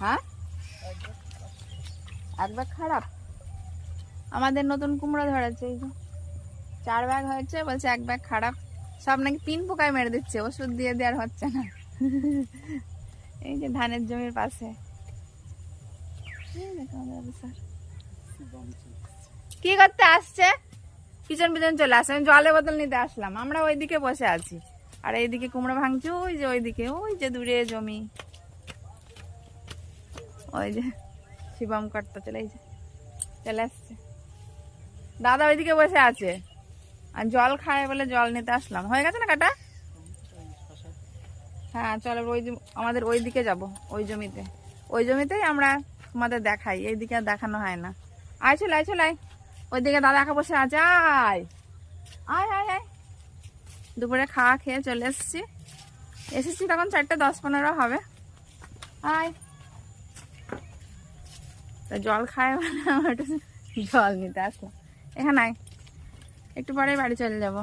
হ্যাঁ, এক ব্যাগ খারাপ। আমাদের নতুন কুমড়ো ধরেছে, এই যে 4 ব্যাগ হয়েছে, বলছে 1 ব্যাগ খারাপ। সব নাকি পিন পোকায় মেরে দিচ্ছে, ওষুধ দিয়ে দেওয়ার হচ্ছে না। এই যে ধানের জমির পাশে কি করতে আসছে, পিছন পিছন চলে আসছে। আমি জলের বোতল নিতে আসলাম, আমরা ওইদিকে বসে আছি, আর এইদিকে কুমড়ো ভাঙছি। ওই যে ওইদিকে, ওই যে দূরে জমি, ওই যে শিবম কাটতে চলে আসছে। দাদা ওইদিকে বসে আছে, আর জল খায় বলে জল নিতে আসলাম। হয়ে গেছে না কাটা? হ্যাঁ চলো, আমাদের ওই দিকে যাবো, ওই জমিতে। ওই জমিতেই আমরা তোমাদের দেখাই, এইদিকে আর দেখানো হয় না। আয় চলে, আয় চলে, আয়। ওইদিকে দাদা একা বসে আছে, আয় আয় আয় আয়। দুপুরে খাওয়া খেয়ে চলে এসেছি তখন 4:10-15 হবে। আয়, তো জল খায় মানে আমার জল নিতে আসলাম। এখানে আয়, একটু পরেই বাড়ি চলে যাবো।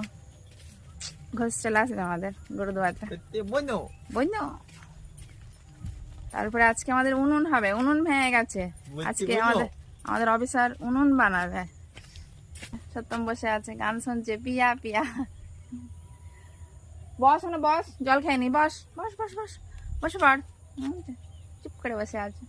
ঘোষ চলে আসবে আমাদের গরু দোয়াতে। বন্য তারপরে আজকে আমাদের উনুন হবে, উনুন ভেঙে গেছে। আজকে আমাদের অফিসার উনুন বানাবে। সত্যম বসে আছে, গান শুনছে, পিয়া পিয়া। বস না, বস, জল খেয়ে নি, বস বস বস বস, বসে পড়। চুপ করে বসে আছে।